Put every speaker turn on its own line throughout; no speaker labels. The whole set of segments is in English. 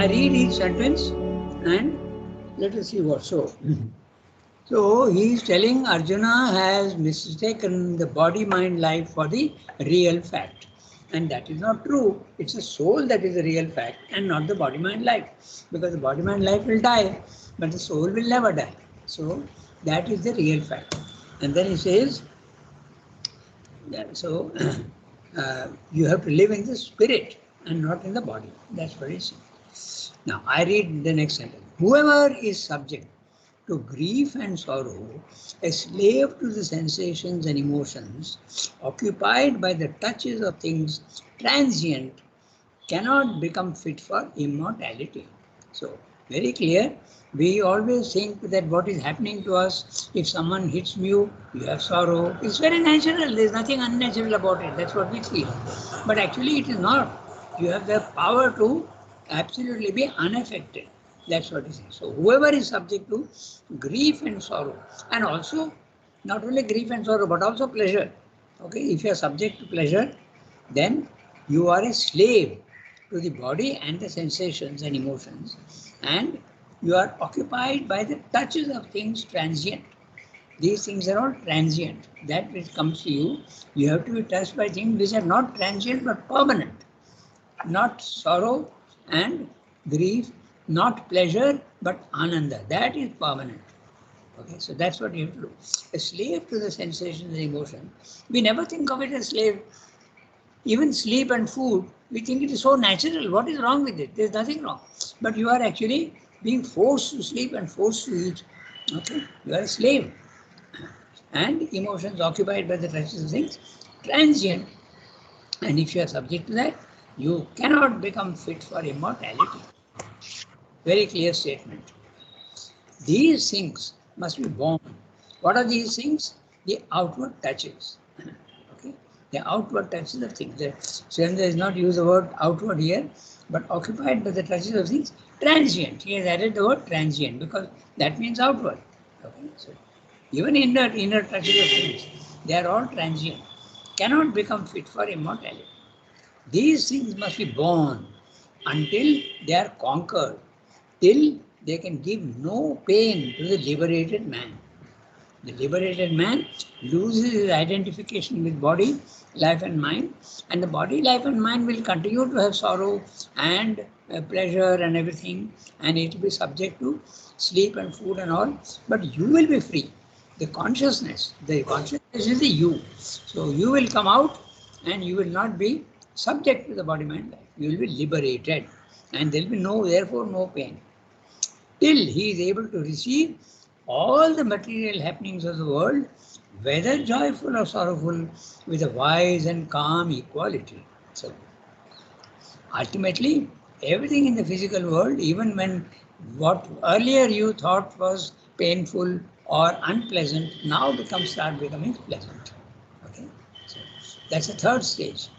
I read each sentence and let us see what so. So he is telling Arjuna has mistaken the body, mind, life for the real fact. And that is not true. It's the soul that is the real fact and not the body, mind, life. Because the body, mind, life will die, but the soul will never die. So that is the real fact. And then he says, so you have to live in the spirit and not in the body. That's what he says. Now I read the next sentence. Whoever is subject to grief and sorrow, a slave to the sensations and emotions, occupied by the touches of things transient, cannot become fit for immortality. So, very clear. We always think that what is happening to us, if someone hits you, you have sorrow. It's very natural. There's nothing unnatural about it. That's what we feel. But actually, it is not. You have the power to absolutely be unaffected. That's what it is. So, whoever is subject to grief and sorrow, and also not only grief and sorrow, but also pleasure. Okay, if you are subject to pleasure, then you are a slave to the body and the sensations and emotions, and you are occupied by the touches of things transient. These things are all transient. That which comes to you, you have to be touched by things which are not transient but permanent. Not sorrow and grief, not pleasure but ananda. That is permanent. Okay, so that's what you have to do. A slave to the sensations and emotions. We never think of it as slave. Even sleep and food, we think it is so natural. What is wrong with it? There's nothing wrong. But you are actually being forced to sleep and forced to eat. Okay, you are a slave. And emotions occupied by the touches of things, transient. And if you are subject to that, you cannot become fit for immortality. Very clear statement. These things must be born. What are these things? The outward touches. Okay, the outward touches of things. Surendra has not used the word outward here, but occupied by the touches of things, transient. He has added the word transient because that means outward. Okay, so even inner touches of things, they are all transient. Cannot become fit for immortality. These things must be born until they are conquered, till they can give no pain to the liberated man. The liberated man loses his identification with body, life and mind, and the body, life and mind will continue to have sorrow and pleasure and everything, and it will be subject to sleep and food and all, but you will be free. The consciousness is the you. So you will come out and you will not be subject to the body, mind, life. You will be liberated and there will be therefore no pain. Till he is able to receive all the material happenings of the world, whether joyful or sorrowful, with a wise and calm equality. So, ultimately, everything in the physical world, even when what earlier you thought was painful or unpleasant, now start becoming pleasant. Okay, so that's the third stage.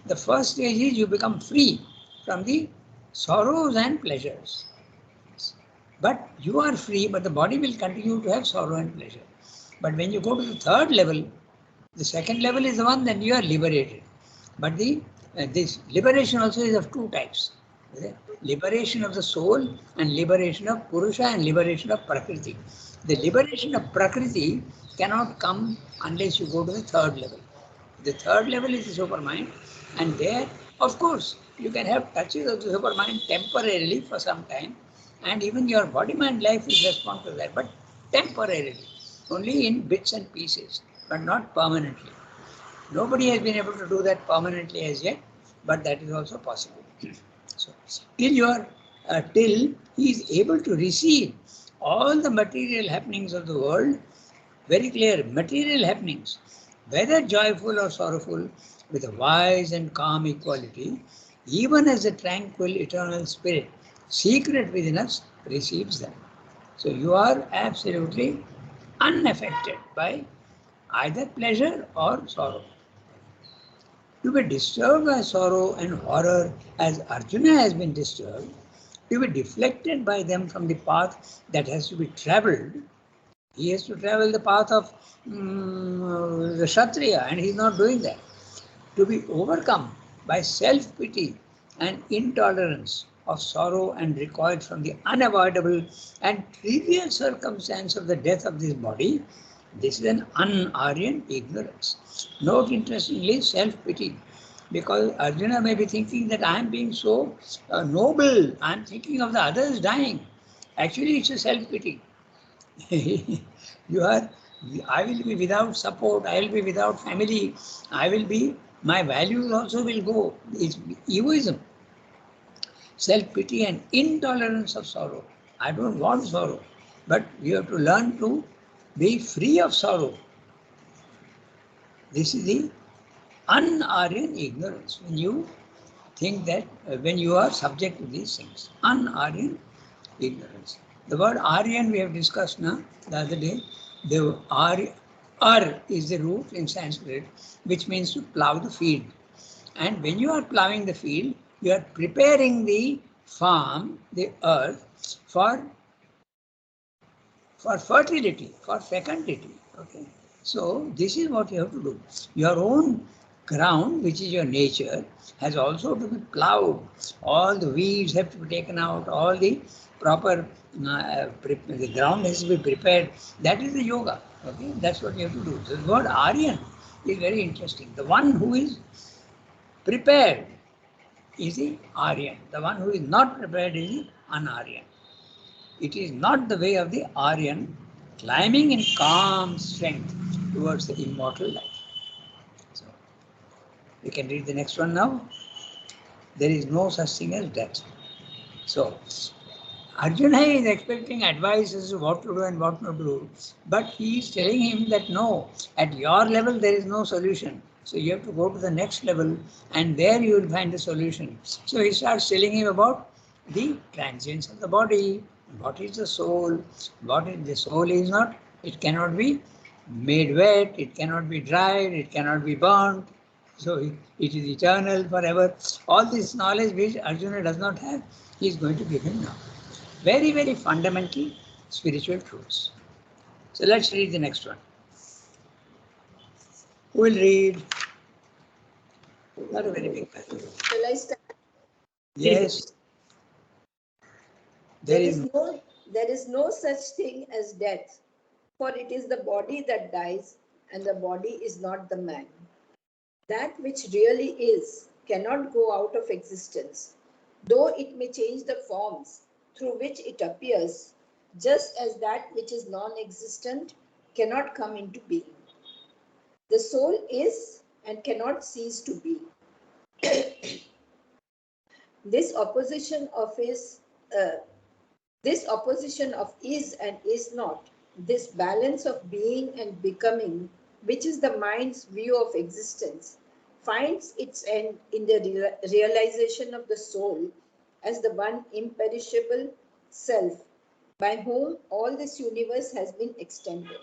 The first stage is you become free from the sorrows and pleasures. But you are free, but the body will continue to have sorrow and pleasure. But when you go to the third level, the second level is the one that you are liberated. But this liberation also is of two types. Liberation of the soul and liberation of Purusha and liberation of Prakriti. The liberation of Prakriti cannot come unless you go to the third level. The third level is the supermind, and there, of course, you can have touches of the supermind temporarily for some time, and even your body, mind, life will respond to that, but temporarily, only in bits and pieces, but not permanently. Nobody has been able to do that permanently as yet, but that is also possible. So, till he is able to receive all the material happenings of the world, very clear, material happenings, whether joyful or sorrowful, with a wise and calm equality, even as the tranquil eternal spirit, secret within us, receives them. So you are absolutely unaffected by either pleasure or sorrow. To be disturbed by sorrow and horror as Arjuna has been disturbed, to be deflected by them from the path that has to be travelled. He has to travel the path of the Kshatriya, and he is not doing that. To be overcome by self-pity and intolerance of sorrow and recoil from the unavoidable and trivial circumstance of the death of this body, this is an un-Aryan ignorance. Note interestingly, self-pity. Because Arjuna may be thinking that I am being so noble, I am thinking of the others dying. Actually, it's a self-pity. You are, I will be without support, I will be without family, I will be, my values also will go. It's egoism, self-pity and intolerance of sorrow. I don't want sorrow, but you have to learn to be free of sorrow. This is the un-Aryan ignorance. When you think that, when you are subject to these things, un-Aryan ignorance. The word Aryan we have discussed now the other day. The Ar is the root in Sanskrit, which means to plow the field. And when you are plowing the field, you are preparing the farm, the earth, for fertility, for fecundity. Okay. So this is what you have to do. Your own ground, which is your nature, has also to be plowed. All the weeds have to be taken out, all the proper, the ground has to be prepared. That is the yoga. Okay, that's what you have to do. So the word Aryan is very interesting. The one who is prepared is the Aryan. The one who is not prepared is the un-Aryan. It is not the way of the Aryan climbing in calm strength towards the immortal life. So, we can read the next one now. There is no such thing as death. So, Arjuna is expecting advice as to what to do and what not to do, but he is telling him that no, at your level there is no solution. So you have to go to the next level and there you will find the solution. So he starts telling him about the transience of the body, what is the soul, what is the soul is not, it cannot be made wet, it cannot be dried, it cannot be burnt. So it is eternal forever. All this knowledge which Arjuna does not have, he is going to give him now. Very, very fundamental spiritual truths. So let's read the next one. Who will read? Not a very big passage.
Shall I start?
Yes.
There is no such thing as death, for it is the body that dies, and the body is not the man. That which really is cannot go out of existence, though it may change the forms through which it appears, just as that which is non-existent cannot come into being. The soul is and cannot cease to be. This opposition of this opposition of is and is not, this balance of being and becoming, which is the mind's view of existence, finds its end in the realization of the soul as the one imperishable self by whom all this universe has been extended.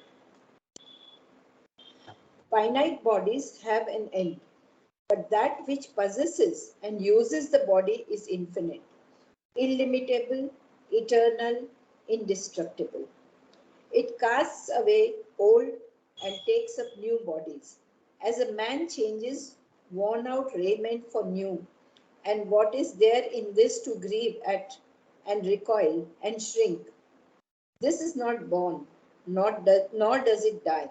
Finite bodies have an end, but that which possesses and uses the body is infinite, illimitable, eternal, indestructible. It casts away old and takes up new bodies. As a man changes worn out raiment for new, and what is there in this to grieve at and recoil and shrink? This is not born, nor does it die,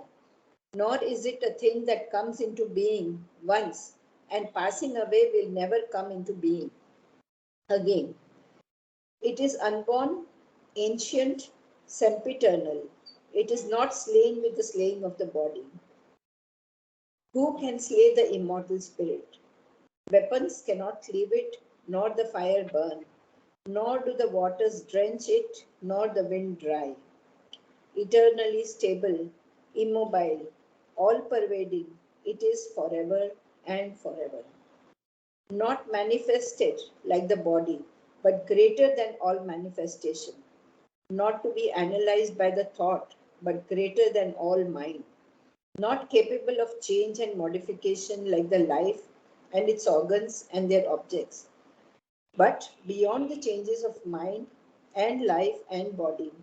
nor is it a thing that comes into being once and passing away will never come into being again. It is unborn, ancient, sempiternal. It is not slain with the slaying of the body. Who can slay the immortal spirit? Weapons cannot cleave it, nor the fire burn, nor do the waters drench it, nor the wind dry. Eternally stable, immobile, all pervading, it is forever and forever. Not manifested like the body, but greater than all manifestation. Not to be analyzed by the thought, but greater than all mind. Not capable of change and modification like the life and its organs and their objects, but beyond the changes of mind and life and body.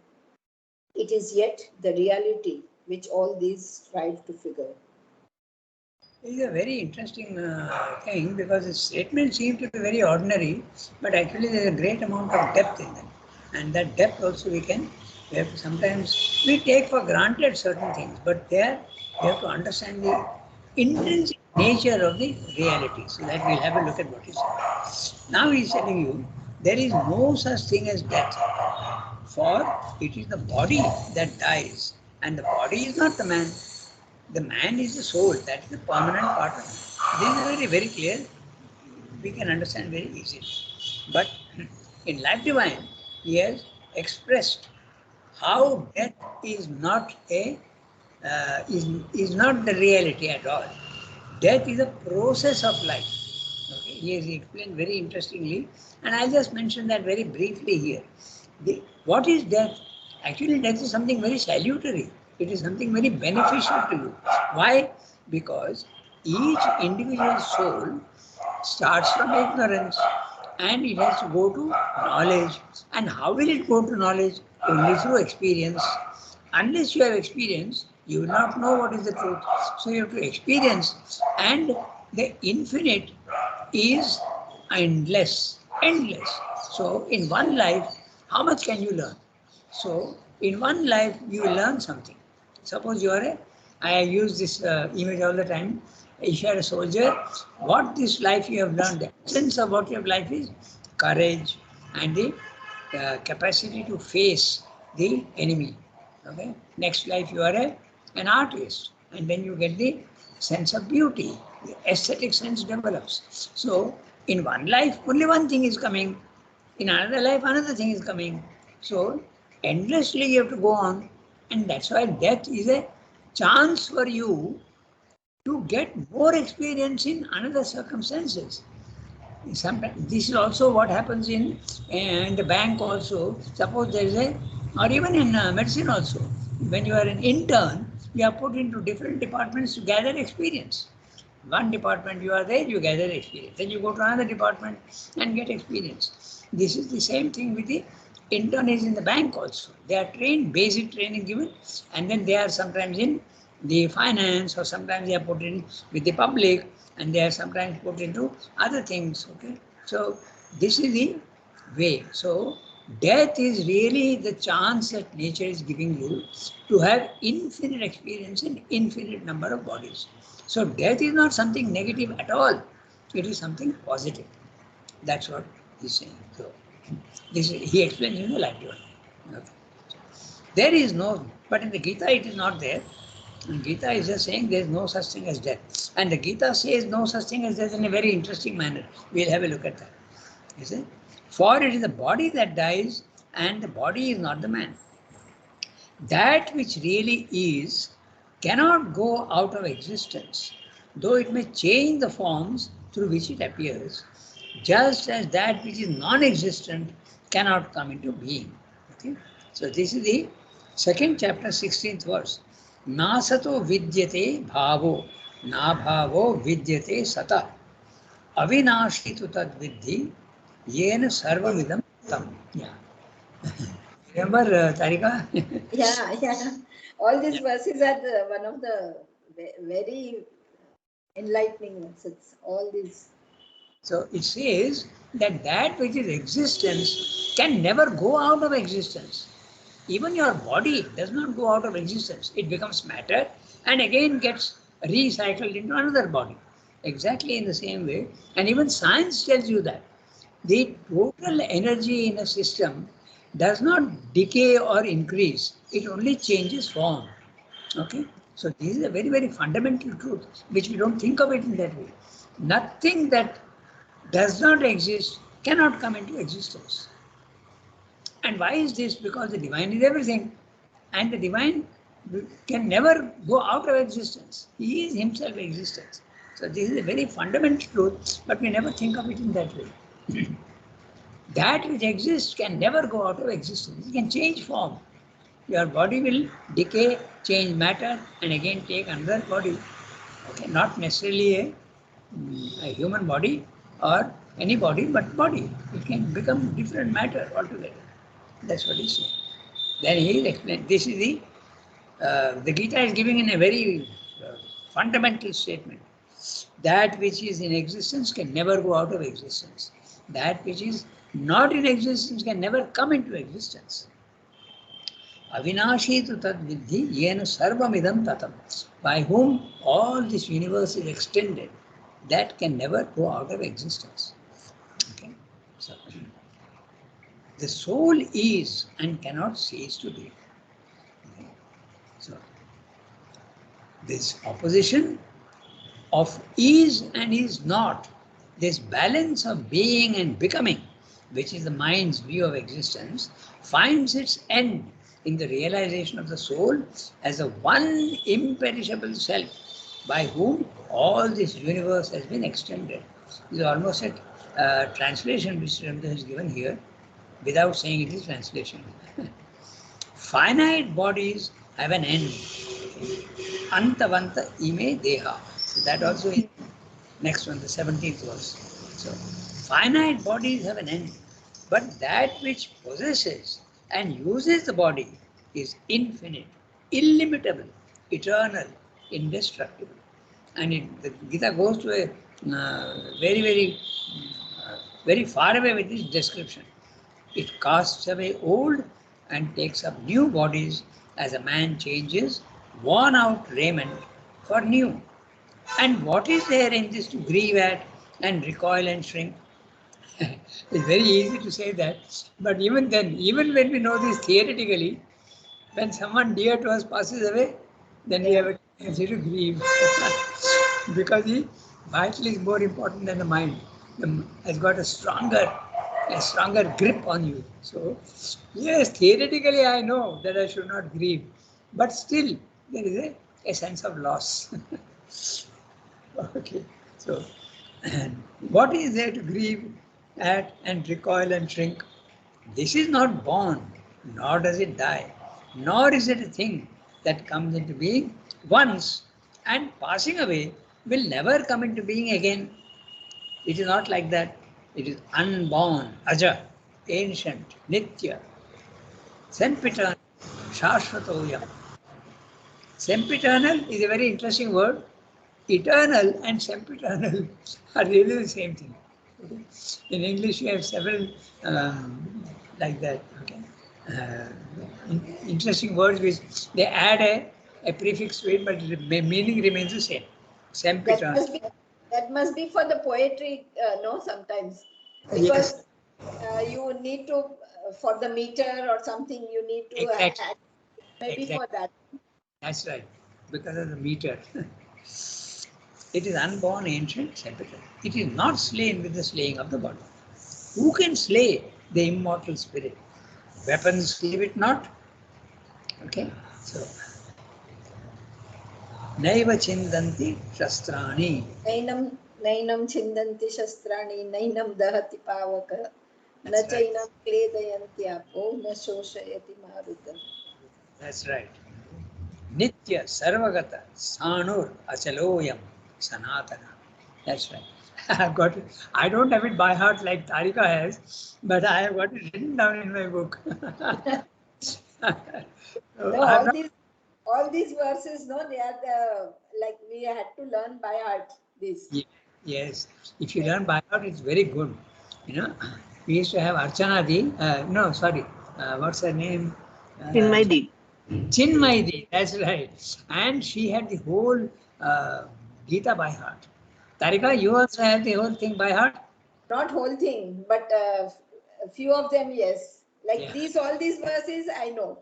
It is yet the reality which all these strive to figure.
It's a very interesting thing because the statements seem to be very ordinary, but actually there's a great amount of depth in them. And that depth also we have to sometimes, we take for granted certain things, but there we have to understand the intrinsic nature of the reality. So that we'll have a look at what he said. Now he's telling you, there is no such thing as death, for it is the body that dies, and the body is not the man. The man is the soul, that is the permanent part of it. This is very, very clear. We can understand very easily. But in Life Divine, he has expressed how death is not a is not the reality at all. Death is a process of life. Okay? He has explained very interestingly, and I'll just mention that very briefly here. What is death? Actually, death is something very salutary. It is something very beneficial to you. Why? Because each individual soul starts from ignorance and it has to go to knowledge. And how will it go to knowledge? Only through experience. Unless you have experience, you will not know what is the truth. So you have to experience. And the infinite is endless, endless. So in one life, how much can you learn? So in one life, you will learn something. Suppose you are I use this image all the time. If you are a soldier, what this life you have learned, the essence of what your life is, courage and the capacity to face the enemy. Okay. Next life you are an artist, and then you get the sense of beauty. The aesthetic sense develops. So in one life, only one thing is coming. In another life, another thing is coming. So endlessly you have to go on, and that's why death is a chance for you to get more experience in another circumstances. Sometimes this is also what happens in the bank also. Suppose there is or even in medicine also. When you are an intern, you are put into different departments to gather experience. One department you are there, you gather experience. Then you go to another department and get experience. This is the same thing with the internees in the bank also. They are trained, basic training given, and then they are sometimes in the finance, or sometimes they are put in with the public, and they are sometimes put into other things. Okay, so this is the way. So death is really the chance that nature is giving you to have infinite experience in infinite number of bodies. So death is not something negative at all. It is something positive. That's what he's saying. So this is, he explains in the Life Divine. Okay. There is no, but in the Gita it is not there. And Gita is just saying there is no such thing as death. And the Gita says no such thing as death in a very interesting manner. We'll have a look at that. You see? For it is the body that dies, and the body is not the man. That which really is cannot go out of existence, though it may change the forms through which it appears, just as that which is non-existent cannot come into being. Okay? So this is the second chapter, 16th verse. Nasato vidyate bhavo, na bhavo vidyate sata, avinashi tu tad vidhi, yena sarvamidam tam. Yeah. Remember, Tarika?
Yeah. All these verses are one of the very enlightening verses. All these.
So it says that that which is existence can never go out of existence. Even your body does not go out of existence. It becomes matter and again gets recycled into another body. Exactly in the same way. And even science tells you that the total energy in a system does not decay or increase. It only changes form. Okay? So this is a very, very fundamental truth, which we don't think of it in that way. Nothing that does not exist cannot come into existence. And why is this? Because the divine is everything. And the divine can never go out of existence. He is himself existence. So this is a very fundamental truth, but we never think of it in that way. That which exists can never go out of existence. It can change form. Your body will decay, change matter, and again take another body. Okay, not necessarily a human body or any body, but body. It can become different matter altogether. That's what he's saying. Then he explained. This is the Gita is giving in a very fundamental statement. That which is in existence can never go out of existence. That which is not in existence can never come into existence. Avinashi tu tad vidhi yena sarvamidam tatam. By whom all this universe is extended, that can never go out of existence. Okay? So, the soul is and cannot cease to be. Okay? So, this opposition of is and is not, this balance of being and becoming, which is the mind's view of existence, finds its end in the realization of the soul as a one imperishable self by whom all this universe has been extended. This is almost a translation which Ramdas has given here without saying it is translation. Finite bodies have an end. Antavanta ime deha. So that also is next one, the 17th verse. So finite bodies have an end, but that which possesses and uses the body is infinite, illimitable, eternal, indestructible. And the Gita goes to a very far away with this description. It casts away old and takes up new bodies as a man changes worn out raiment for new. And what is there in this to grieve at and recoil and shrink? It's very easy to say that, but even then, even when we know this theoretically, when someone dear to us passes away, then we have a tendency to grieve because the vital is more important than the mind. Has got a stronger grip on you. So, yes, theoretically I know that I should not grieve, but still there is a sense of loss. Okay, so and what is there to grieve at and recoil and shrink? This is not born, nor does it die, nor is it a thing that comes into being once and passing away will never come into being again. It is not like that. It is unborn, aja, ancient, nitya, sempiternal, shashvatoyam. Sempiternal is a very interesting word. Eternal and sempiternal are really the same thing. Okay? In English, you have several like that. Okay? Interesting words which they add a prefix to it, but the meaning remains the same. Sempiternal.
That must be for the poetry, no, sometimes.
Yes,
Because you need to, for the meter or something, you need to
exactly.
add, maybe
Exactly.
for that.
That's right. Because of the meter. It is unborn, ancient, sempiternal. It is not slain with the slaying of the body. Who can slay the immortal spirit? Weapons leave it not. Okay, so Naiva Chindanti Shastrani.
Nainam chindanti shastrani, nainam dahati pavaka, na
That's right.
chainam kledayanti apo, na shoshayati marutam.
That's right. Nitya Sarvagata Sanur Achaloyam Sanatana. That's right. I've got it. I don't have it by heart like Tarika has, but I have got it written down in my book. So
No,
I'm not,
all these verses, no, they are the, like we had to learn by heart this.
yes, if you learn by heart, it's very good. You know, we used to have Archana Di. No, sorry. What's her name?
Chinmaydi.
Chinmaydi, that's right. And she had the whole Gita by heart. Tarika, you also have the whole thing by heart?
Not whole thing, but a few of them, yes. Like
Yeah.
all these verses, I know.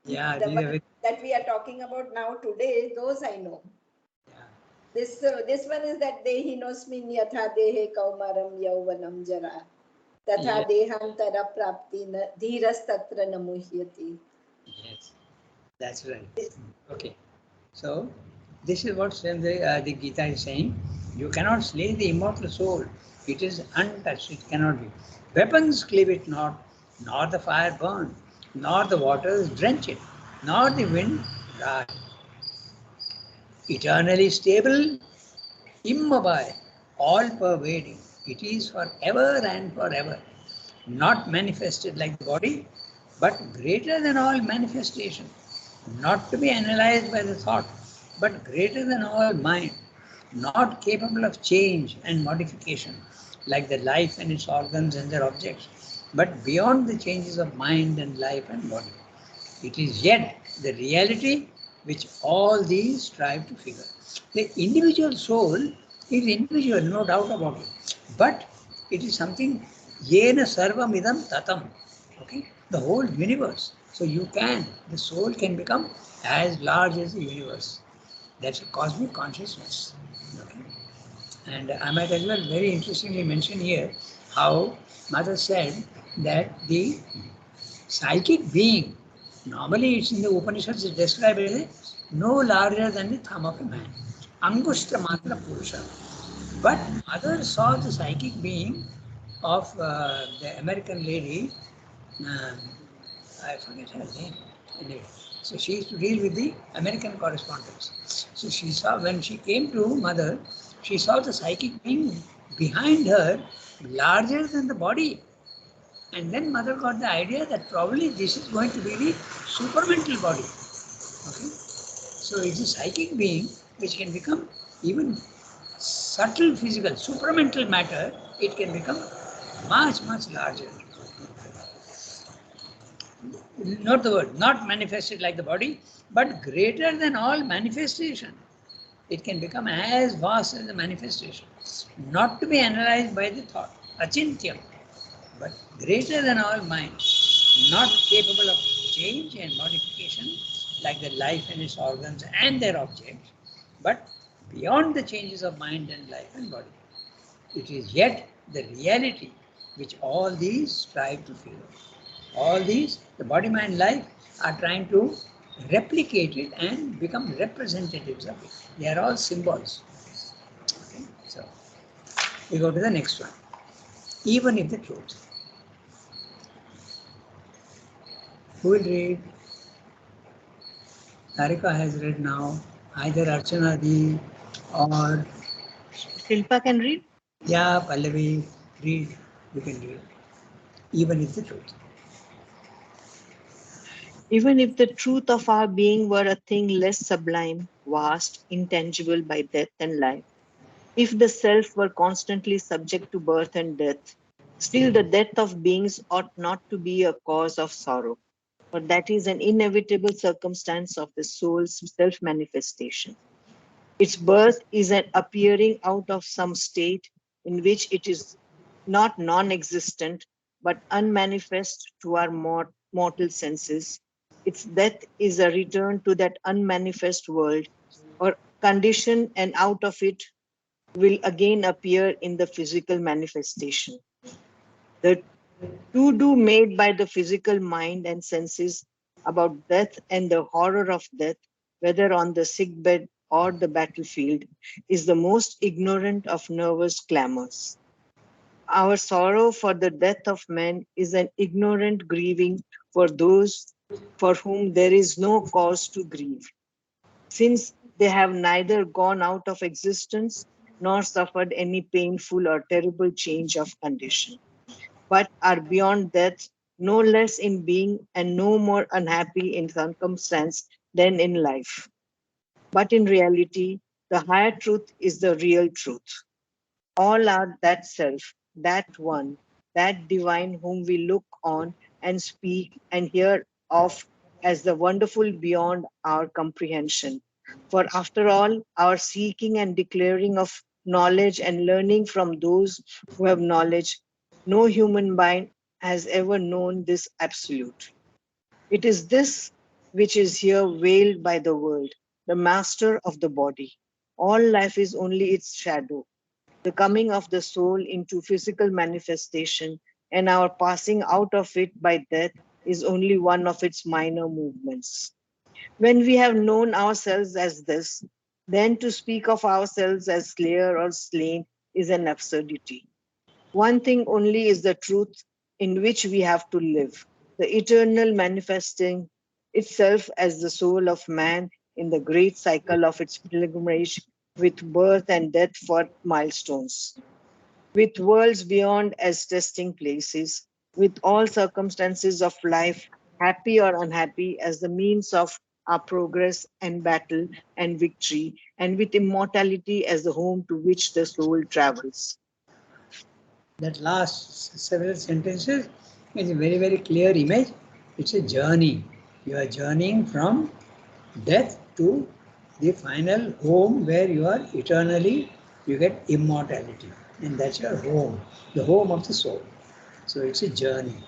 Yeah,
The
these are
one
very,
that we are talking about now today, those I know.
yeah.
This one is that dehinosmin yatha dehe kaumaram yauvanam jara tatha
Yeah.
dehantara prapti dhiras tatra namuhyati.
Yes, that's right. Okay. So, this is what the Gita is saying. You cannot slay the immortal soul. It is untouched. It cannot be. Weapons cleave it not, nor the fire burn, nor the waters drench it, nor the wind dry. Eternally stable, immobile, all pervading. It is forever and forever. Not manifested like the body, but greater than all manifestation. Not to be analyzed by the thought, but greater than all mind. not capable of change and modification like the life and its organs and their objects, but beyond the changes of mind and life and body. It is yet the reality which all these strive to figure. The individual soul is individual, no doubt about it. But it is something yena sarvam idam tatam. Okay? The whole universe. So the soul can become as large as the universe. That's a cosmic consciousness. Okay? And I might as well very interestingly mention here how Mother said that the psychic being, normally it's in the Upanishads, it's described as no larger than the thumb of a man. Angushta matra purusha. But Mother saw the psychic being of the American lady, um, I forget her name. Anyway, so she used to deal with the American correspondence. So she saw, when she came to Mother, she saw the psychic being behind her larger than the body. And then Mother got the idea that probably this is going to be the supramental body. Okay? So it's a psychic being which can become even subtle physical, supramental matter, it can become much, much larger. Not the word, not manifested like the body, but greater than all manifestation. It can become as vast as the manifestation, not to be analyzed by the thought, achintyam, but greater than all mind, not capable of change and modification like the life and its organs and their objects, but beyond the changes of mind and life and body. It is yet the reality which all these strive to figure. All these, the body, mind, life, are trying to replicate it and become representatives of it. They are all symbols. Okay? So we go to the next one. Even if the truth. Who will read? Sarika has read now. Either Archana Di or
Shilpa can read.
yeah, Pallavi, read. You can read. Even if the truth.
Even if the truth of our being were a thing less sublime, vast, intangible by death and life, if the self were constantly subject to birth and death, still the death of beings ought not to be a cause of sorrow, for that is an inevitable circumstance of the soul's self manifestation. Its birth is an appearing out of some state in which it is not non existent but unmanifest to our mortal senses. Its death is a return to that unmanifest world or condition, and out of it will again appear in the physical manifestation. The to do made by the physical mind and senses about death and the horror of death, whether on the sick bed or the battlefield, is the most ignorant of nervous clamors. Our sorrow for the death of men is an ignorant grieving for those for whom there is no cause to grieve, since they have neither gone out of existence nor suffered any painful or terrible change of condition, but are beyond death, no less in being and no more unhappy in circumstance than in life. But in reality, the higher truth is the real truth. All are that self, that one, that divine whom we look on and speak and hear of as the wonderful beyond our comprehension. For after all, our seeking and declaring of knowledge and learning from those who have knowledge, no human mind has ever known this absolute. It is this which is here veiled by the world, the master of the body. All life is only its shadow, the coming of the soul into physical manifestation, and our passing out of it by death is only one of its minor movements. When we have known ourselves as this, then to speak of ourselves as slayer or slain is an absurdity. One thing only is the truth in which we have to live, the eternal manifesting itself as the soul of man in the great cycle of its pilgrimage with birth and death for milestones, with worlds beyond as testing places, with all circumstances of life, happy or unhappy, as the means of our progress and battle and victory, and with immortality as the home to which the soul travels.
That last several sentences is a very, very clear image. It's a journey. You are journeying from death to the final home where you are eternally, you get immortality. And that's your home, the home of the soul. So it's a journey.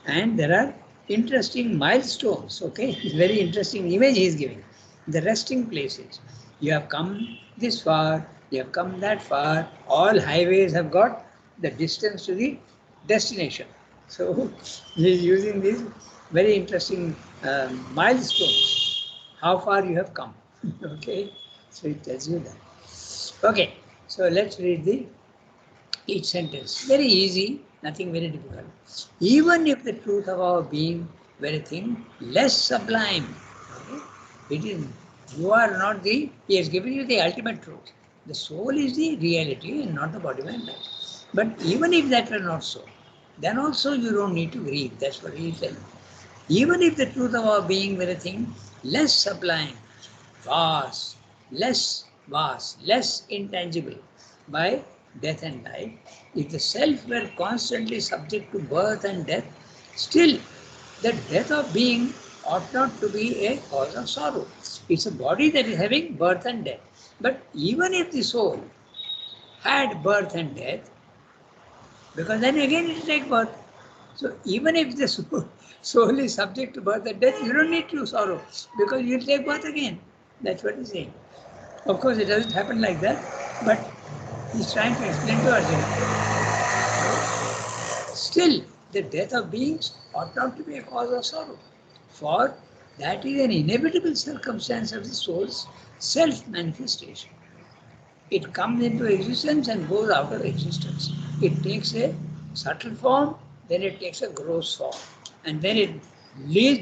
And there are interesting milestones, okay? It's very interesting image he is giving. The resting places. You have come this far, you have come that far, all highways have got the distance to the destination. So he is using these very interesting milestones, how far you have come. Okay, so it tells you that. Okay, so let's read the each sentence. Very easy, nothing very difficult. Even if the truth of our being were a thing less sublime, okay, it is, you are not the, he has given you the ultimate truth. The soul is the reality and not the body mind life. But even if that were not so, then also you don't need to grieve. That's what he is telling. Even if the truth of our being were a thing less sublime, vast, less intangible by death and life, if the self were constantly subject to birth and death, still the death of being ought not to be a cause of sorrow. It's a body that is having birth and death. But even if the soul had birth and death, because then again it will take birth. So even if the soul is subject to birth and death, you don't need to sorrow because you'll take birth again. That's what he's saying. Of course, it doesn't happen like that, but he's trying to explain to Arjuna. Still, the death of beings ought not to be a cause of sorrow, for that is an inevitable circumstance of the soul's self-manifestation. It comes into existence and goes out of existence. It takes a subtle form, then it takes a gross form. And then it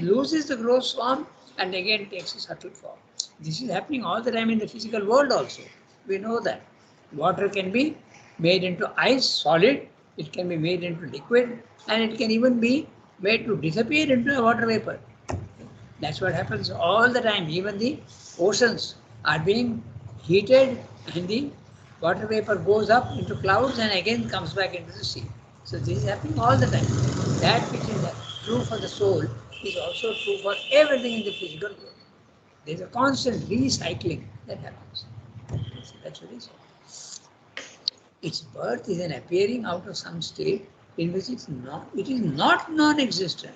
loses the gross form and again takes a subtle form. This is happening all the time in the physical world also. We know that. Water can be made into ice, solid, it can be made into liquid, and it can even be made to disappear into a water vapor. That's what happens all the time. Even the oceans are being heated and the water vapor goes up into clouds and again comes back into the sea. So this is happening all the time. That which is true for the soul is also true for everything in the physical world. There is a constant recycling that happens. That's what it is. Its birth is an appearing out of some state in which it is not non-existent,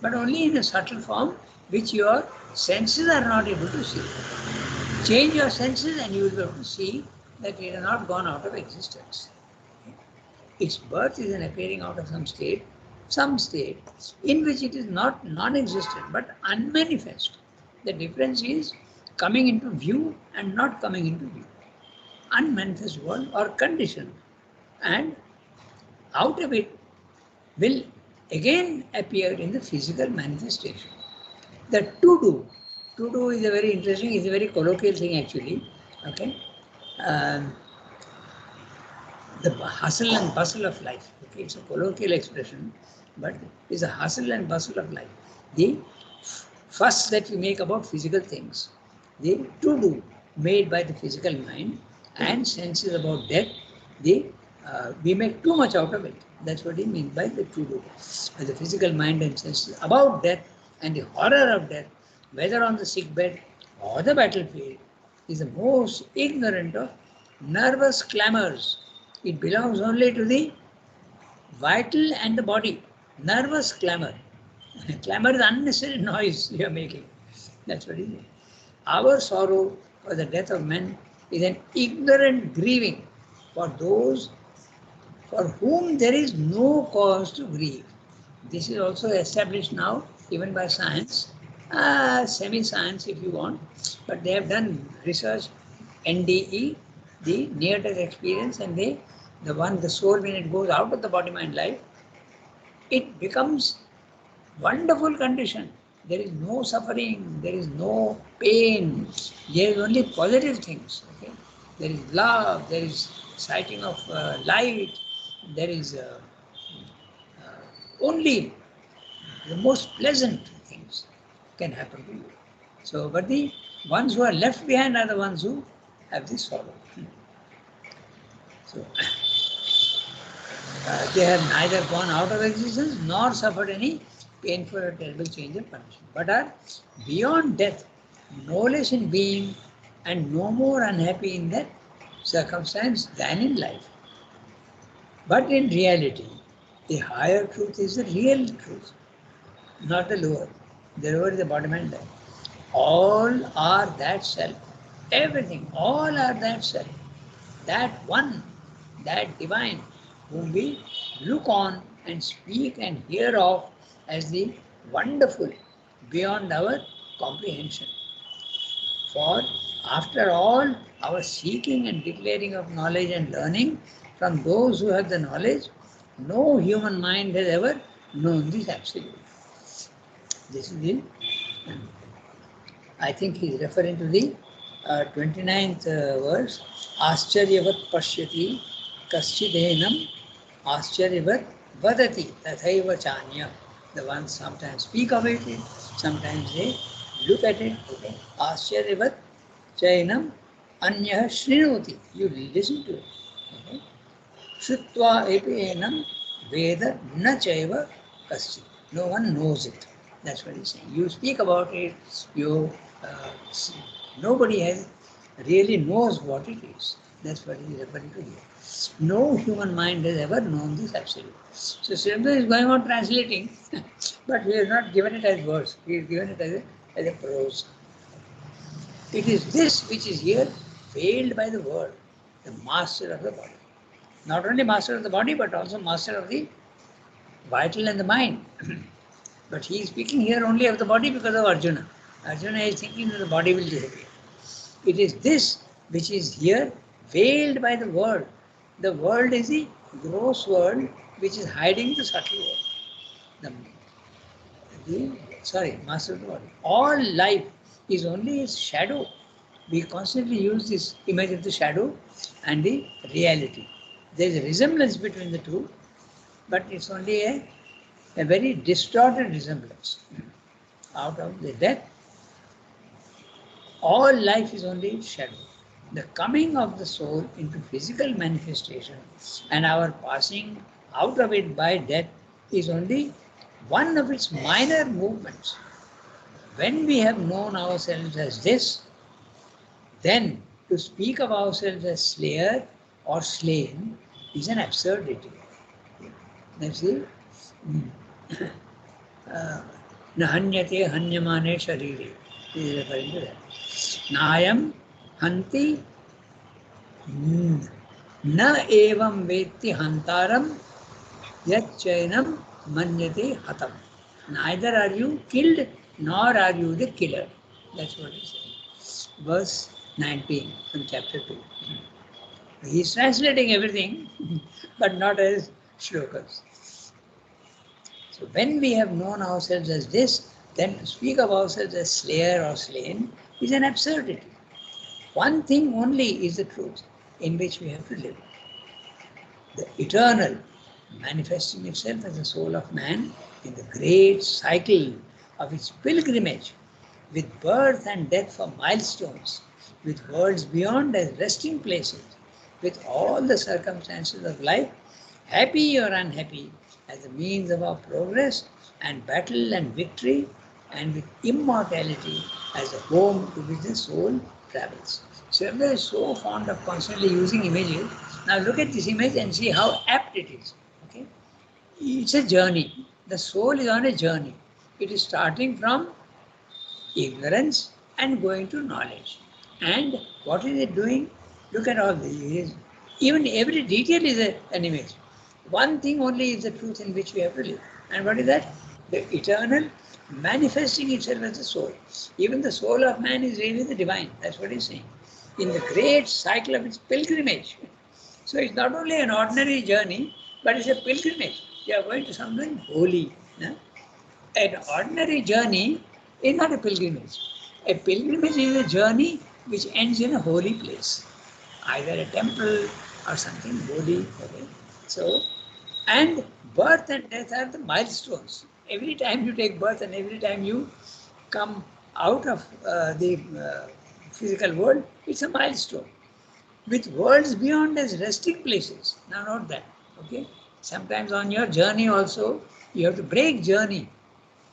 but only in a subtle form which your senses are not able to see. Change your senses and you will be able to see that it has not gone out of existence. Its birth is an appearing out of some state in which it is not non-existent but unmanifest. The difference is coming into view and not coming into view. Unmanifest world or condition, and out of it will again appear in the physical manifestation. The to do is a very interesting, is a very colloquial thing actually. Okay, the hustle and bustle of life. Okay, it's a colloquial expression, but it's a hustle and bustle of life. The fuss that we make about physical things, the to do made by the physical mind and senses about death, we make too much out of it. That's what he means by the to do. The physical mind and senses about death and the horror of death, whether on the sick bed or the battlefield, is the most ignorant of nervous clamors. It belongs only to the vital and the body. Nervous clamor. Clamor is unnecessary noise you are making. That's what it is. Our sorrow for the death of men is an ignorant grieving for those for whom there is no cause to grieve. This is also established now even by science, semi-science if you want, but they have done research, NDE, the near-death experience, and the soul when it goes out of the body-mind life, it becomes wonderful condition. There is no suffering, there is no pain, there is only positive things. Okay? There is love, there is sighting of light, there is only the most pleasant things can happen to you. So, but the ones who are left behind are the ones who have this sorrow. So, they have neither gone out of existence nor suffered any painful or terrible change of condition, but are beyond death, no less in being, and no more unhappy in that circumstance than in life. But in reality, the higher truth is the real truth, not the lower. The lower is the bottom and that. All are that self. Everything, all are that self. That one, that divine, whom we look on and speak and hear of as the wonderful beyond our comprehension. For after all our seeking and declaring of knowledge and learning from those who have the knowledge, no human mind has ever known this absolute. This is the, I think he is referring to the 29th verse, Ascharyavat Pashyati Kaschidhenam Ascharyavat Vadati Tathaiva Chanya. The ones sometimes speak of it, sometimes they look at it. Ascharyavat Chainam Anyah Shrinoti. You listen to it. Okay? Shrutva epenam Veda na chaiva Kaschid. No one knows it. That's what he's saying. You speak about it, you nobody has really knows what it is. That's what he's referring to here. No human mind has ever known this absolute. So Srimad is going on translating, but he has not given it as verse. He has given it as a prose. It is this which is here veiled by the word, the master of the body. Not only master of the body, but also master of the vital and the mind. But he is speaking here only of the body because of Arjuna. Arjuna is thinking that the body will disappear. It is this which is here veiled by the world. The world is the gross world which is hiding the subtle world. Master of the body. All life is only its shadow. We constantly use this image of the shadow and the reality. There is a resemblance between the two, but it's only a very distorted resemblance. Out of the death, all life is only shadow. The coming of the soul into physical manifestation and our passing out of it by death is only one of its minor movements. When we have known ourselves as this, then to speak of ourselves as slayer or slain is an absurdity. That's it. Nahanyate hanyamane sharire. He is referring to that. Nayam hanti na evam vetti hantaram yat chainam manyate hatam. Neither are you killed nor are you the killer. That's what he says. Verse 19 from chapter 2. He is translating everything, but not as shlokas. So when we have known ourselves as this, then to speak of ourselves as slayer or slain is an absurdity. One thing only is the truth in which we have to live. The eternal manifesting itself as the soul of man in the great cycle of its pilgrimage, with birth and death for milestones, with worlds beyond as resting places, with all the circumstances of life, happy or unhappy, as a means of our progress and battle and victory, and with immortality as a home to which the soul travels. Srila is so fond of constantly using images. Now look at this image and see how apt it is. Okay? It's a journey. The soul is on a journey. It is starting from ignorance and going to knowledge. And what is it doing? Look at all these. Even every detail is an image. One thing only is the truth in which we have to live. And what is that? The eternal manifesting itself as the soul. Even the soul of man is really the divine. That's what he's saying. In the great cycle of its pilgrimage. So it's not only an ordinary journey, but it's a pilgrimage. You are going to something holy. No? An ordinary journey is not a pilgrimage. A pilgrimage is a journey which ends in a holy place. Either a temple or something holy. Okay? So, and birth and death are the milestones. Every time you take birth and every time you come out of the physical world, it's a milestone. With worlds beyond as resting places. Now note that, okay? Sometimes on your journey also, you have to break journey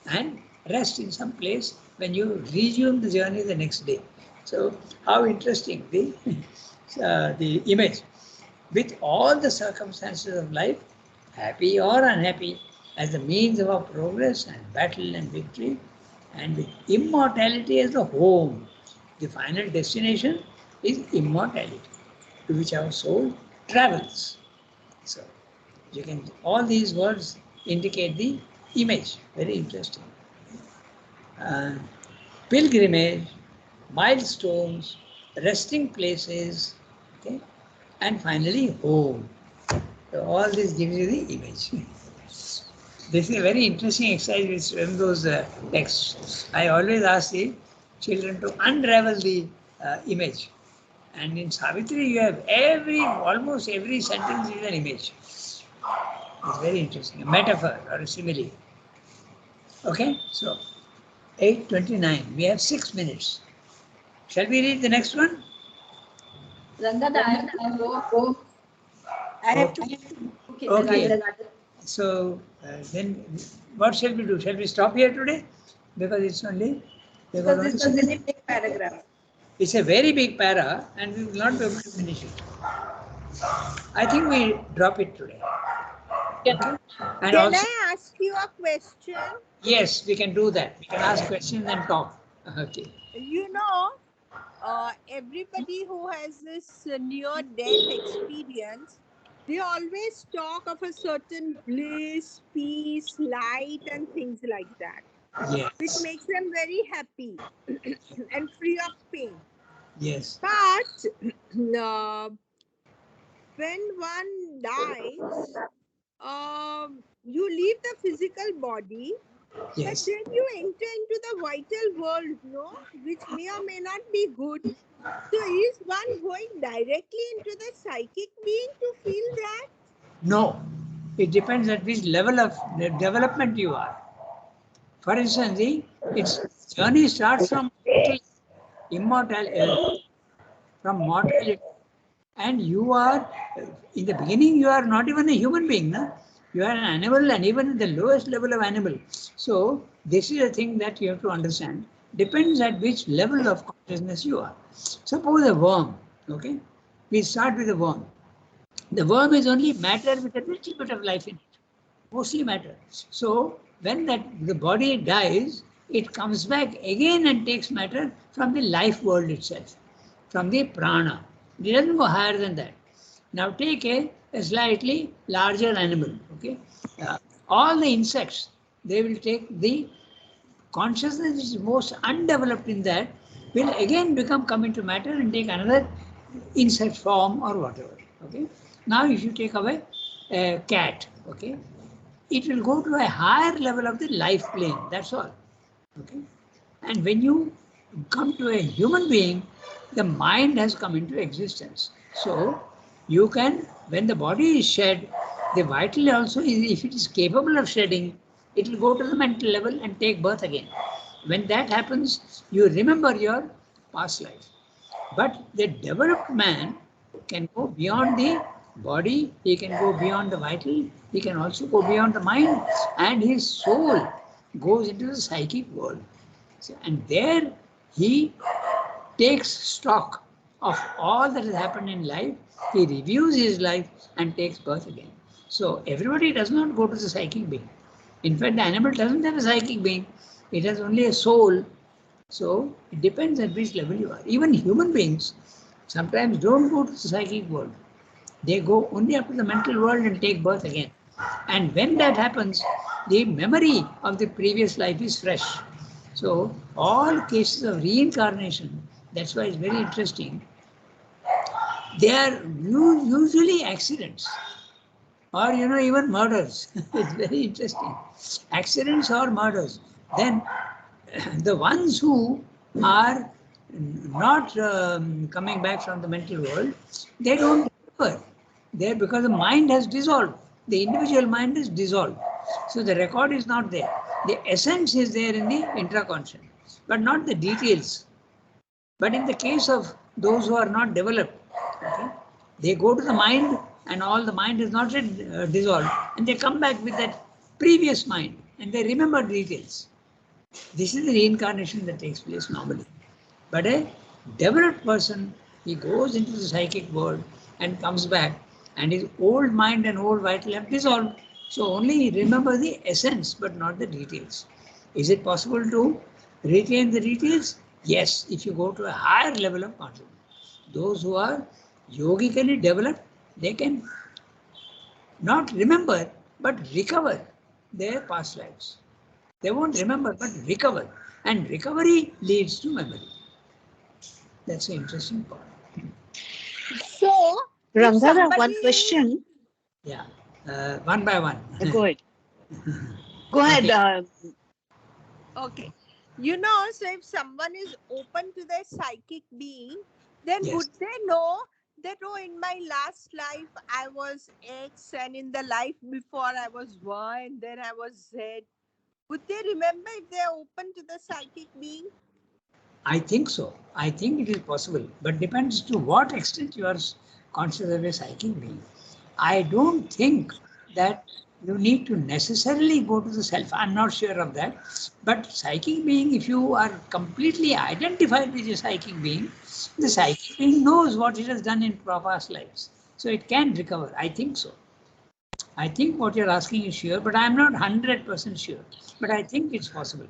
and rest in some place when you resume the journey the next day. So how interesting the image. With all the circumstances of life, happy or unhappy, as the means of our progress and battle and victory, and with immortality as the home, the final destination is immortality, to which our soul travels. So you can, all these words indicate the image. Very interesting. Uh, Pilgrimage, milestones, resting places, okay, and finally home. So all this gives you the image. This is a very interesting exercise with those texts. I always ask the children to unravel the image. And in Savitri, you have almost every sentence is an image. It's very interesting, a metaphor or a simile. Okay, so 8:29. We have 6 minutes. Shall we read the next one?
Rangad, I have to go. I have to go kindergarten.
Okay. So then what shall we do? Shall we stop here today? Because it's only...
Because this is a very big paragraph.
It's a very big para and we will not be able to finish it. I think we drop it today.
Can,
And
can
also,
I ask you a question?
yes, we can do that. We can ask questions and talk. Okay.
You know, everybody who has this near-death experience, they always talk of a certain bliss, peace, light, and things like that, which
Yes.
makes them very happy and free of pain.
Yes.
But when one dies, you leave the physical body, but
Yes.
then you enter into the vital world, no, which may or may not be good. So is one going directly into the psychic being to feel that?
No. It depends at which level of development you are. For instance, its journey starts from immortality, from mortality. And you are, in the beginning, you are not even a human being. No? You are an animal and even at the lowest level of animal. So this is a thing that you have to understand. Depends at which level of consciousness you are. Suppose a worm, okay? We start with a worm. The worm is only matter with a little bit of life in it, mostly matter. So when the body dies, it comes back again and takes matter from the life world itself, from the prana. It doesn't go higher than that. Now take a slightly larger animal. Okay, all the insects, they will take the consciousness is most undeveloped in that, will again come into matter and take another insect form or whatever. Okay. Now if you take away a cat, okay, it will go to a higher level of the life plane. That's all. Okay. And when you come to a human being, the mind has come into existence. So you can, when the body is shed, the vital also is, if it is capable of shedding, it will go to the mental level and take birth again. When that happens, you remember your past life. But the developed man can go beyond the body, he can go beyond the vital, he can also go beyond the mind, and his soul goes into the psychic world. So, and there he takes stock of all that has happened in life, he reviews his life and takes birth again. So everybody does not go to the psychic being. In fact, the animal doesn't have a psychic being, it has only a soul. So it depends at which level you are. Even human beings sometimes don't go to the psychic world. They go only up to the mental world and take birth again. And when that happens, the memory of the previous life is fresh. So all cases of reincarnation, that's why it's very interesting. They are usually accidents or even murders. It's very interesting. Accidents or murders. Then the ones who are not coming back from the mental world, they don't recover. There, because the mind has dissolved. The individual mind is dissolved. So the record is not there. The essence is there in the intraconscious. but not the details. But in the case of those who are not developed, okay, they go to the mind and all the mind is not yet dissolved, and they come back with that previous mind and they remember details. This is the reincarnation that takes place normally. But a developed person, he goes into the psychic world and comes back, and his old mind and old vital have dissolved. So only remember the essence, but not the details. Is it possible to retain the details? Yes, if you go to a higher level of consciousness. Those who are yogically developed, they can not remember, but recover their past lives. They won't remember, but recover. And recovery leads to memory. That's an interesting part.
So, if
Rangada, one
somebody,
question.
Yeah, one by one.
Go ahead. Go ahead.
Okay.
okay, you know, so if someone is open to their psychic being, then
Yes.
would they know that, oh, in my last life I was X, and in the life before I was Y, and then I was Z? Would they remember if they are open to the psychic being?
I think so. I think it is possible, but depends to what extent you are conscious of a psychic being. I don't think that you need to necessarily go to the self. I'm not sure of that. But psychic being, if you are completely identified with your psychic being, the psychic being knows what it has done in past lives. So it can recover. I think so. I think what you're asking is sure, but I'm not 100% sure. But I think it's possible.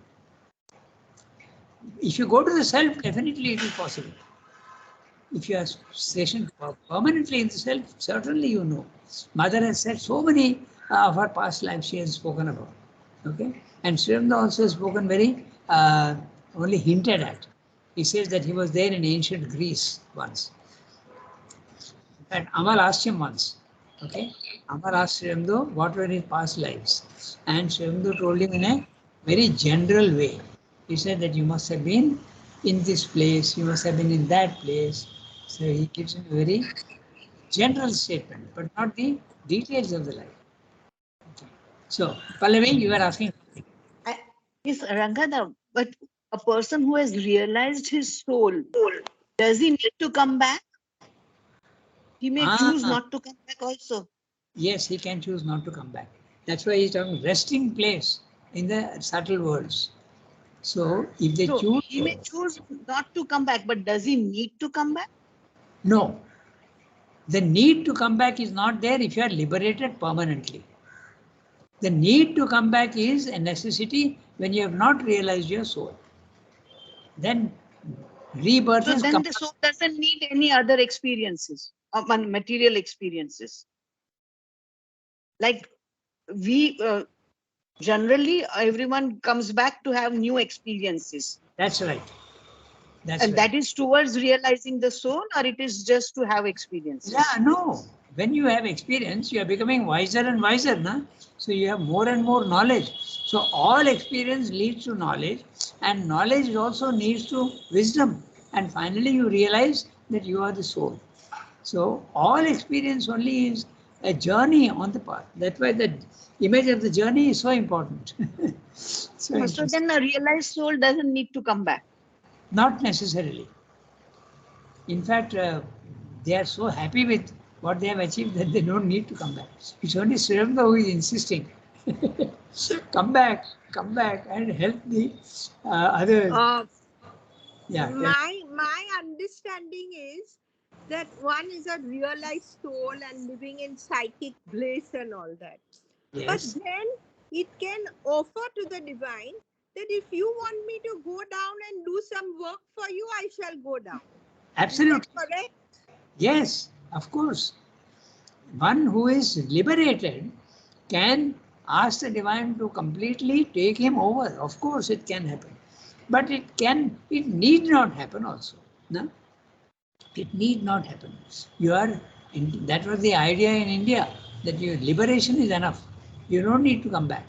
If you go to the self, definitely it is possible. If you are stationed permanently in the self, certainly you know. Mother has said so many of her past lives she has spoken about. Okay, and Srimda also has spoken very only hinted at. He says that he was there in ancient Greece once. And Amal asked him once. Okay, Amal asked Srimdo what were his past lives, and Srimdo told him in a very general way. He said that you must have been in this place, you must have been in that place. So he gives him a very general statement, but not the details of the life. Okay. So, Pallavi, you were asking.
Yes, Rangada, but a person who has realized his soul, does he need to come back? He may choose
Ah,
not to come back also.
yes, he can choose not to come back. That's why he's talking resting place in the subtle worlds. So, if they
So
choose,
he may choose not to come back, but does he need to come back?
no, the need to come back is not there if you are liberated permanently. The need to come back is a necessity when you have not realized your soul. Then rebirth
So
is
then the soul doesn't need any other experiences, material experiences. Like we generally, everyone comes back to have new experiences.
That's right. That's
And
right.
that is towards realizing the soul, or it is just to have experiences?
Yeah, no. When you have experience, you are becoming wiser and wiser, na? So you have more and more knowledge. So all experience leads to knowledge, and knowledge also needs to wisdom. And finally, you realize that you are the soul. So all experience only is a journey on the path. That's why the image of the journey is so important. So
So
interesting.
then a realized soul doesn't need to come back.
Not necessarily. In fact, they are so happy with what they have achieved that they don't need to come back. It's only Sriranga who is insisting. Come back and help the others. Yeah.
My understanding is that one is a realized soul and living in psychic bliss and all that. But
Yes.
then it can offer to the divine that if you want me to go down and do some work for you, I shall go down. Is that
Absolutely.
correct?
Yes, of course. One who is liberated can ask the divine to completely take him over. Of course, it can happen. But it need not happen also. No? It need not happen. That was the idea in India, that your liberation is enough. You don't need to come back.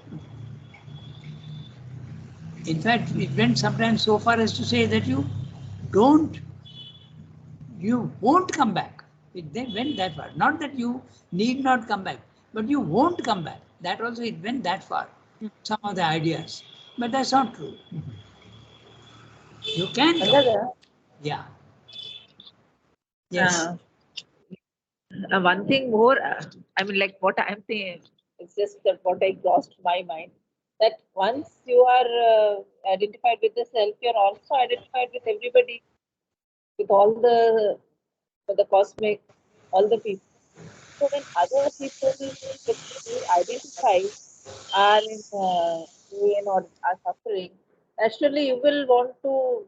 In fact, it went sometimes so far as to say that don't, you won't come back. They went that far. Not that you need not come back, but you won't come back. That also it went that far. Some of the ideas. But that's not true. You can talk.
Another,
Yeah. Yes.
one thing more, I mean, like what I'm saying, it's just that what I crossed my mind, that once you are identified with the self, you're also identified with everybody, with all the cosmic, all the people. So when other people get to be identified are in pain or are suffering, naturally you will want to,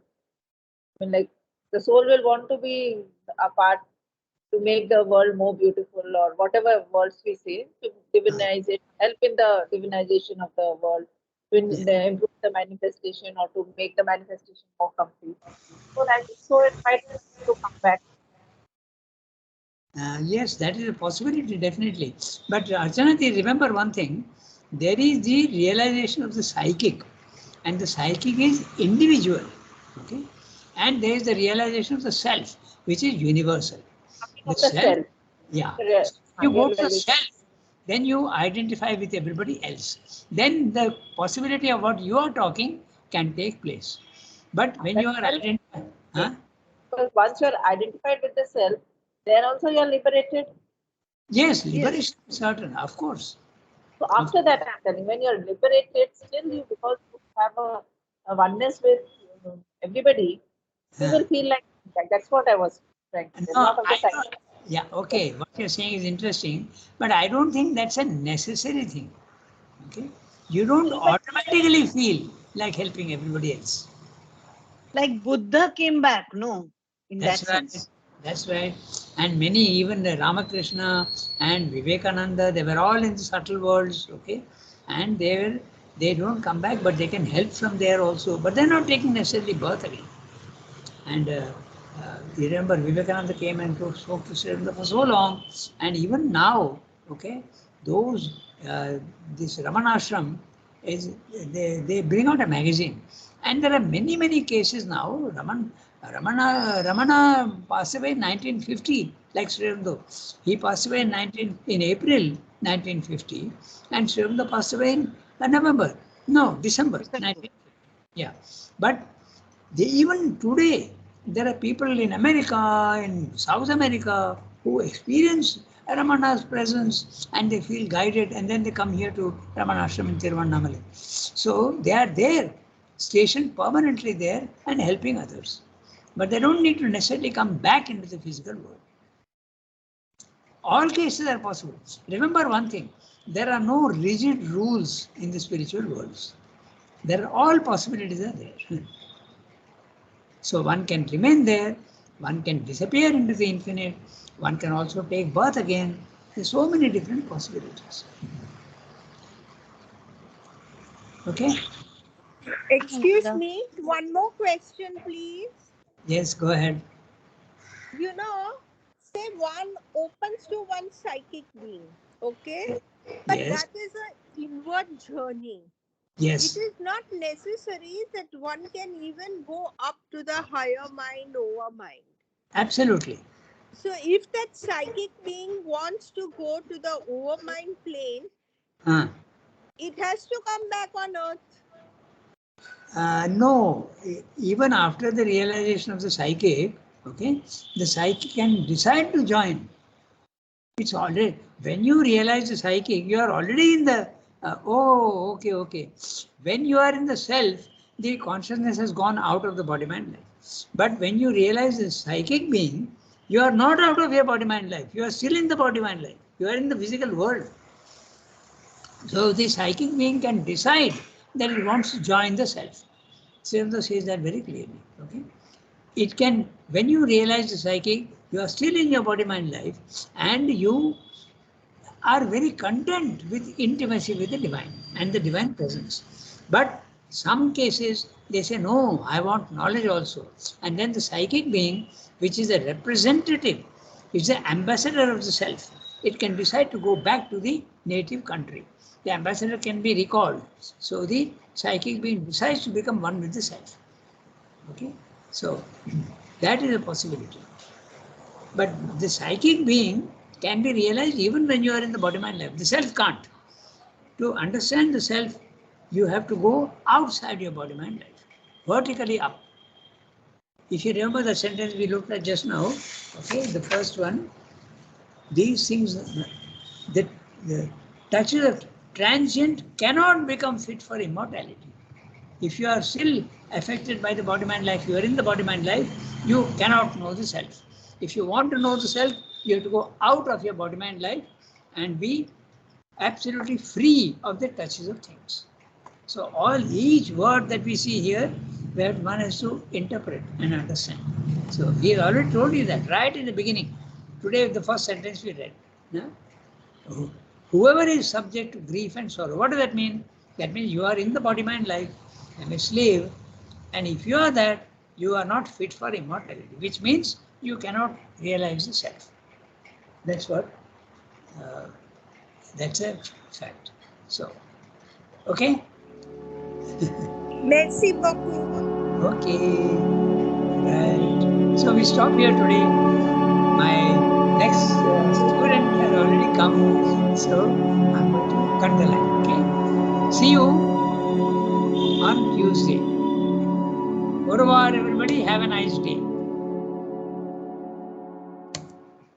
I mean, like the soul will want to be a part to make the world more beautiful or whatever words we say to divinize it, help in the divinization of the world, to
Yeah.
improve the manifestation or to make the manifestation more complete. So that so it might to come back.
Yes, that is a possibility, definitely. But Archana, remember one thing, there is the realization of the psychic, and the psychic is individual, okay? And there is the realization of the self, which is universal.
Talking
The
of the
self,
self,
yeah.
re-
You go to the
realization.
self, then you identify with everybody else. Then the possibility of what you are talking can take place. But when
That
you are
self,
identified,
okay.
huh?
Because once you're identified with the self, then also you're liberated.
Yes,
Yes.
liberation is certain, of course.
So
Of
after that, I'm telling, when you're liberated, still you, because you have a oneness with everybody, you
course.
will feel like that's what I was trying to tell.
No,
Not of the
I
side.
don't. Yeah, okay. What you're saying is interesting, but I don't think that's a necessary thing. Okay, you don't
Even
automatically feel like helping everybody else.
Like Buddha came back, no, in that
That's right.
sense.
That's right. And many, even the Ramakrishna and Vivekananda, they were all in the subtle worlds. Okay, and they don't come back, but they can help from there also. But they're not taking necessarily birth again. And you remember Vivekananda came and spoke to Sri Lanka for so long, and even now, okay, those this Ramanashram is they bring out a magazine, and there are many cases now. Ramana passed away in 1950, like Sri Lanka. He passed away in April 1950, and Sri Lanka passed away in November. No, December
December.
1950. Yeah, but even today, there are people in America, in South America, who experience Ramana's presence and they feel guided, and then they come here to Ramanashram in Tiruvannamalai. So they are there, stationed permanently there and helping others. But they don't need to necessarily come back into the physical world. All cases are possible. Remember one thing, there are no rigid rules in the spiritual worlds. There are all possibilities are there. So one can remain there, one can disappear into the infinite, one can also take birth again. There's so many different possibilities. Okay?
Excuse
Yeah.
me, one more question, please.
Yes, go ahead.
You know, say one opens to one psychic being, okay? But
Yes,
that is an inward journey. It
yes,
is not necessary that one can even go up to the higher mind, lower mind.
absolutely.
So, if that psychic being wants to go to the over mind plane,
Uh,
it has to come back on earth.
no, even after the realization of the psychic, okay, the psychic can decide to join. It's already, when you realize the psychic, you are already in the, okay. When you are in the self, the consciousness has gone out of the body mind life. But when you realize the psychic being, you are not out of your body mind life. You are still in the body mind life. You are in the physical world. So the psychic being can decide that it wants to join the self. Siddhartha says that very clearly. Okay. It can, when you realize the psychic, you are still in your body mind life, and you are very content with intimacy with the divine and the divine presence. But some cases they say, no, I want knowledge also. And then the psychic being, which is a representative, is the ambassador of the self. It can decide to go back to the native country. The ambassador can be recalled. So the psychic being decides to become one with the self. Okay? So that is a possibility. But the psychic being can be realized even when you are in the body mind life. The self can't. To understand the self, you have to go outside your body mind life, vertically up. If you remember the sentence we looked at just now, okay, the first one, these things, the touches of transient cannot become fit for immortality. If you are still affected by the body-mind life, you are in the body-mind life, you cannot know the self. If you want to know the self, you have to go out of your body-mind life and be absolutely free of the touches of things. So each word that we see here, where one has to interpret and understand. So he already told you that right in the beginning. Today, the first sentence we read. No? Whoever is subject to grief and sorrow, what does that mean? That means you are in the body-mind life, and a slave, and if you are that, you are not fit for immortality, which means you cannot realize the self. That's what, that's a fact. So, okay?
Merci beaucoup.
Okay, right. So we stop here today. My next student has already come, so I'm going to cut the line. Okay. See you on Tuesday. Au revoir, everybody. Have a nice day.